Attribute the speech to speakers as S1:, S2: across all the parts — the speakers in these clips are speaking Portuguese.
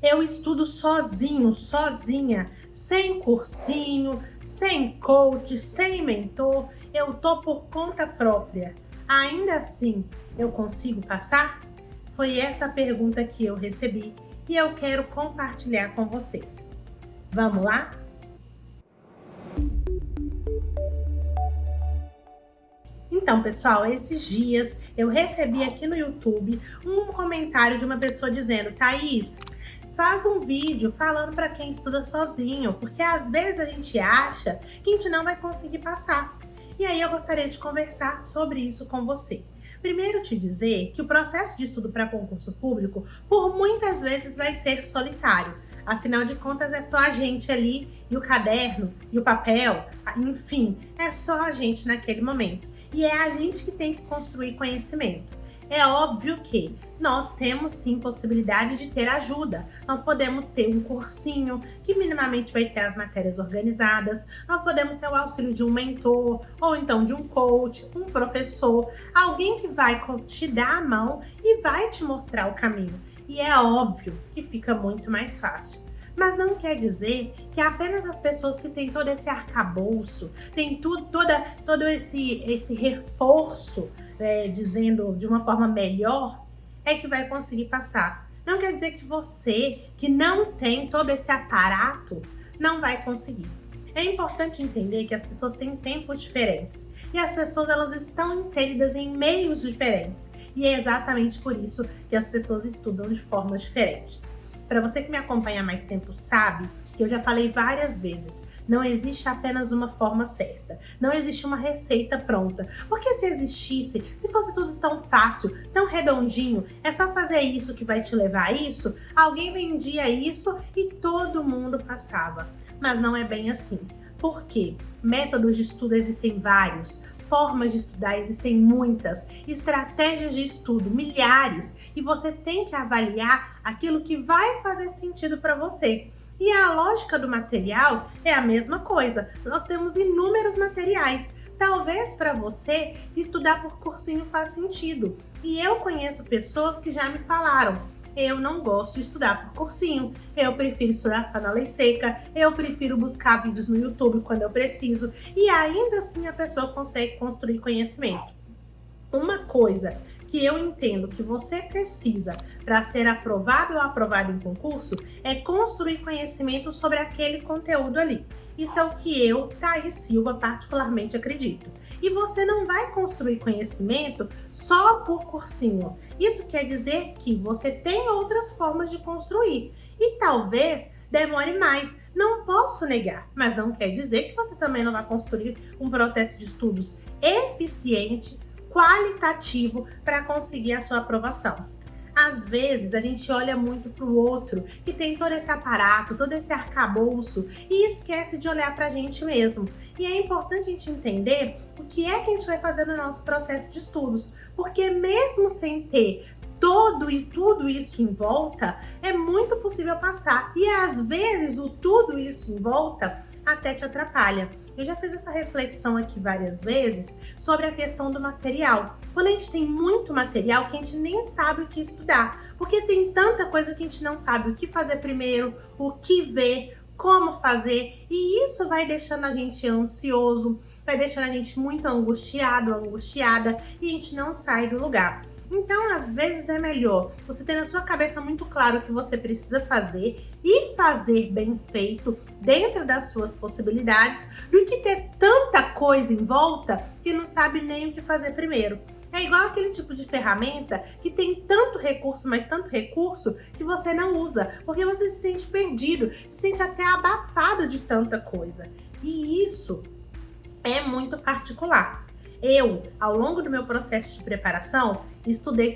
S1: Eu estudo sozinho, sozinha, sem cursinho, sem coach, sem mentor. Eu tô por conta própria. Ainda assim, eu consigo passar? Foi essa a pergunta que eu recebi e eu quero compartilhar com vocês. Vamos lá? Então, pessoal, esses dias eu recebi aqui no YouTube um comentário de uma pessoa dizendo: Thaís, faz um vídeo falando para quem estuda sozinho, porque às vezes a gente acha que a gente não vai conseguir passar. E aí eu gostaria de conversar sobre isso com você. Primeiro te dizer que o processo de estudo para concurso público, por muitas vezes vai ser solitário. Afinal de contas, é só a gente ali e o caderno e o papel, enfim, é só a gente naquele momento. E é a gente que tem que construir conhecimento. É óbvio que nós temos sim possibilidade de ter ajuda. Nós podemos ter um cursinho que minimamente vai ter as matérias organizadas. Nós podemos ter o auxílio de um mentor ou então de um coach, um professor, alguém que vai te dar a mão e vai te mostrar o caminho. E é óbvio que fica muito mais fácil. Mas não quer dizer que apenas as pessoas que têm todo esse arcabouço, têm todo esse reforço, dizendo de uma forma melhor, é que vai conseguir passar. Não quer dizer que você, que não tem todo esse aparato, não vai conseguir. É importante entender que as pessoas têm tempos diferentes e as pessoas elas estão inseridas em meios diferentes. E é exatamente por isso que as pessoas estudam de formas diferentes. Para você que me acompanha há mais tempo sabe que eu já falei várias vezes, não existe apenas uma forma certa, não existe uma receita pronta, porque se existisse, se fosse tudo tão fácil, tão redondinho, é só fazer isso que vai te levar a isso, alguém vendia isso e todo mundo passava. Mas não é bem assim. Por quê? Métodos de estudo existem vários, formas de estudar existem muitas, estratégias de estudo, milhares, e você tem que avaliar aquilo que vai fazer sentido para você. E a lógica do material é a mesma coisa. Nós temos inúmeros materiais. Talvez para você estudar por cursinho faz sentido. E eu conheço pessoas que já me falaram: eu não gosto de estudar por cursinho, eu prefiro estudar só na lei seca, eu prefiro buscar vídeos no YouTube quando eu preciso, e ainda assim a pessoa consegue construir conhecimento. Uma coisa que eu entendo que você precisa para ser aprovado ou aprovado em concurso é construir conhecimento sobre aquele conteúdo ali. Isso é o que eu, Thaís Silva, particularmente acredito. E você não vai construir conhecimento só por cursinho. Isso quer dizer que você tem outras formas de construir. E talvez demore mais. Não posso negar, mas não quer dizer que você também não vai construir um processo de estudos eficiente, qualitativo para conseguir a sua aprovação. Às vezes a gente olha muito para o outro, que tem todo esse aparato, todo esse arcabouço e esquece de olhar para a gente mesmo. E é importante a gente entender o que é que a gente vai fazer no nosso processo de estudos, porque mesmo sem ter tudo isso em volta, é muito possível passar. E às vezes o tudo isso em volta até te atrapalha. Eu já fiz essa reflexão aqui várias vezes sobre a questão do material. Quando a gente tem muito material que a gente nem sabe o que estudar, porque tem tanta coisa que a gente não sabe o que fazer primeiro, o que ver, como fazer, e isso vai deixando a gente ansioso, vai deixando a gente muito angustiado, angustiada, e a gente não sai do lugar. Então, às vezes é melhor você ter na sua cabeça muito claro o que você precisa fazer e fazer bem feito dentro das suas possibilidades do que ter tanta coisa em volta que não sabe nem o que fazer primeiro. É igual aquele tipo de ferramenta que tem tanto recurso, mas tanto recurso que você não usa, porque você se sente perdido, se sente até abafado de tanta coisa. E isso é muito particular. Eu, ao longo do meu processo de preparação, estudei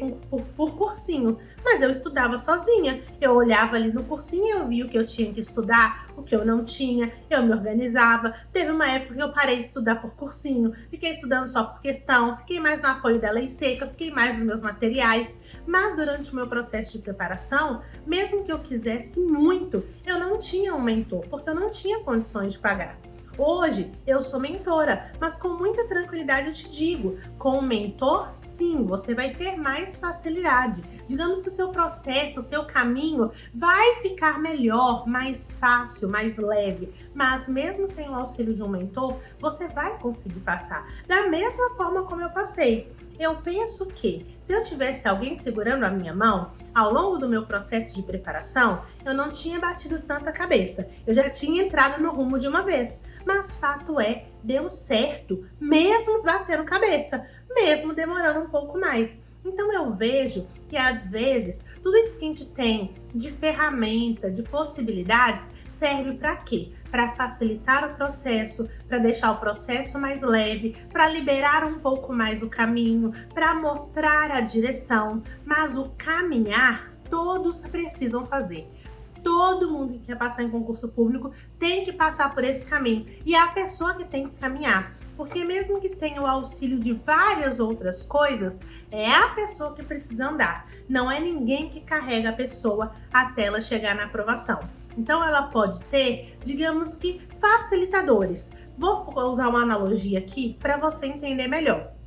S1: por cursinho, mas eu estudava sozinha. Eu olhava ali no cursinho e eu via o que eu tinha que estudar, o que eu não tinha, eu me organizava. Teve uma época que eu parei de estudar por cursinho, fiquei estudando só por questão, fiquei mais no apoio da lei seca, fiquei mais nos meus materiais. Mas durante o meu processo de preparação, mesmo que eu quisesse muito, eu não tinha um mentor, porque eu não tinha condições de pagar. Hoje eu sou mentora, mas com muita tranquilidade eu te digo, com o mentor sim, você vai ter mais facilidade. Digamos que o seu processo, o seu caminho vai ficar melhor, mais fácil, mais leve, mas mesmo sem o auxílio de um mentor, você vai conseguir passar. Da mesma forma como eu passei. Eu penso que, se eu tivesse alguém segurando a minha mão, ao longo do meu processo de preparação, eu não tinha batido tanta cabeça. Eu já tinha entrado no rumo de uma vez. Mas fato é, deu certo, mesmo batendo cabeça, mesmo demorando um pouco mais. Então eu vejo que às vezes tudo isso que a gente tem de ferramenta, de possibilidades, serve para quê? Para facilitar o processo, para deixar o processo mais leve, para liberar um pouco mais o caminho, para mostrar a direção. Mas o caminhar, todos precisam fazer. Todo mundo que quer passar em concurso público tem que passar por esse caminho. E é a pessoa que tem que caminhar. Porque mesmo que tenha o auxílio de várias outras coisas, é a pessoa que precisa andar. Não é ninguém que carrega a pessoa até ela chegar na aprovação. Então ela pode ter, digamos que, facilitadores. Vou usar uma analogia aqui para você entender melhor.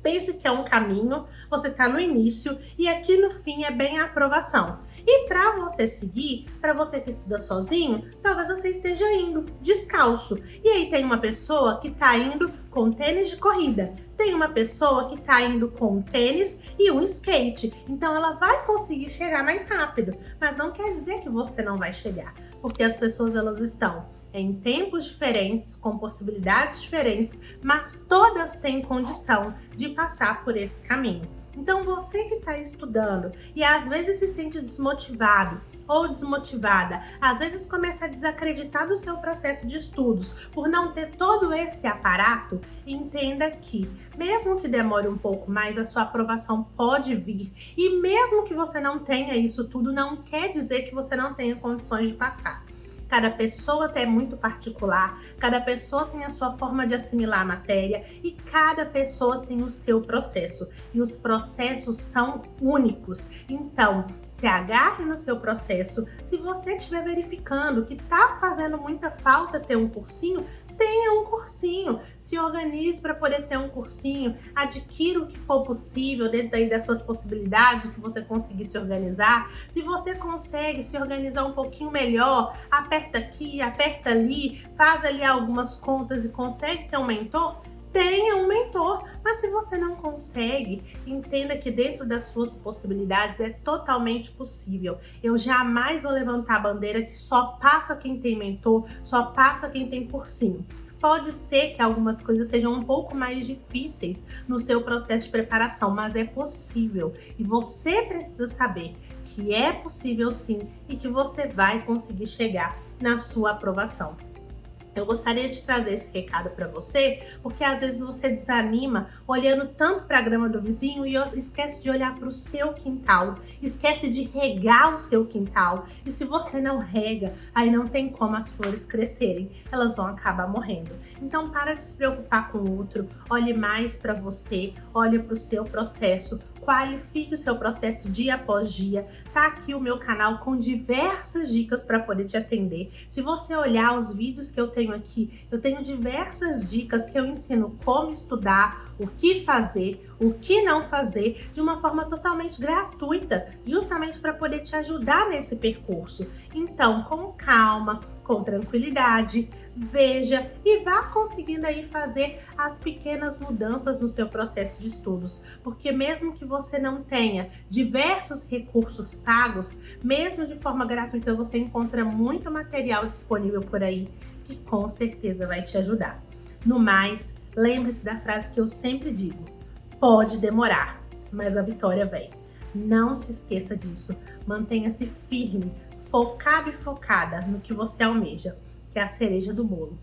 S1: Pense que é um caminho, você está no início e aqui no fim é bem a aprovação. E para você seguir, para você que estuda sozinho, talvez você esteja indo descalço. E aí tem uma pessoa que está indo com tênis de corrida. Tem uma pessoa que está indo com um tênis e um skate. Então ela vai conseguir chegar mais rápido. Mas não quer dizer que você não vai chegar. Porque as pessoas elas estão em tempos diferentes, com possibilidades diferentes, mas todas têm condição de passar por esse caminho. Então você que está estudando e às vezes se sente desmotivado ou desmotivada, às vezes começa a desacreditar do seu processo de estudos por não ter todo esse aparato, entenda que, mesmo que demore um pouco mais, a sua aprovação pode vir. E mesmo que você não tenha isso tudo, não quer dizer que você não tenha condições de passar. Cada pessoa é muito particular, cada pessoa tem a sua forma de assimilar a matéria e cada pessoa tem o seu processo. E os processos são únicos. Então, se agarre no seu processo. Se você estiver verificando que está fazendo muita falta ter um cursinho, tenha um cursinho, se organize para poder ter um cursinho, adquira o que for possível dentro aí das suas possibilidades, o que você conseguir se organizar. Se você consegue se organizar um pouquinho melhor, aperta aqui, aperta ali, faz ali algumas contas e consegue ter um mentor, tenha um mentor. Mas se você não consegue, entenda que dentro das suas possibilidades é totalmente possível. Eu jamais vou levantar a bandeira que só passa quem tem mentor, só passa quem tem cursinho. Pode ser que algumas coisas sejam um pouco mais difíceis no seu processo de preparação, mas é possível. E você precisa saber que é possível sim e que você vai conseguir chegar na sua aprovação. Eu gostaria de trazer esse recado para você, porque às vezes você desanima olhando tanto para a grama do vizinho e esquece de olhar para o seu quintal, esquece de regar o seu quintal. E se você não rega, aí não tem como as flores crescerem, elas vão acabar morrendo. Então para de se preocupar com o outro, olhe mais para você, olhe para o seu processo. Qualifique o seu processo dia após dia. Tá aqui o meu canal com diversas dicas para poder te atender. Se você olhar os vídeos que eu tenho aqui, eu tenho diversas dicas que eu ensino como estudar, o que fazer, o que não fazer, de uma forma totalmente gratuita, justamente para poder te ajudar nesse percurso. Então, com calma, com tranquilidade, veja e vá conseguindo aí fazer as pequenas mudanças no seu processo de estudos, porque mesmo que você não tenha diversos recursos pagos, mesmo de forma gratuita você encontra muito material disponível por aí que com certeza vai te ajudar. No mais, lembre-se da frase que eu sempre digo: pode demorar, mas a vitória vem. Não se esqueça disso, mantenha-se firme, focado e focada no que você almeja, que é a cereja do bolo,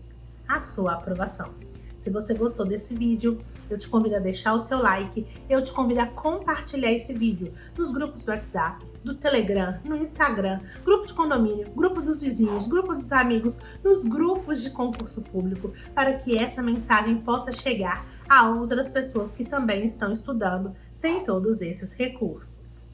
S1: a sua aprovação. Se você gostou desse vídeo, eu te convido a deixar o seu like, eu te convido a compartilhar esse vídeo nos grupos do WhatsApp, do Telegram, no Instagram, grupo de condomínio, grupo dos vizinhos, grupo dos amigos, nos grupos de concurso público, para que essa mensagem possa chegar a outras pessoas que também estão estudando sem todos esses recursos.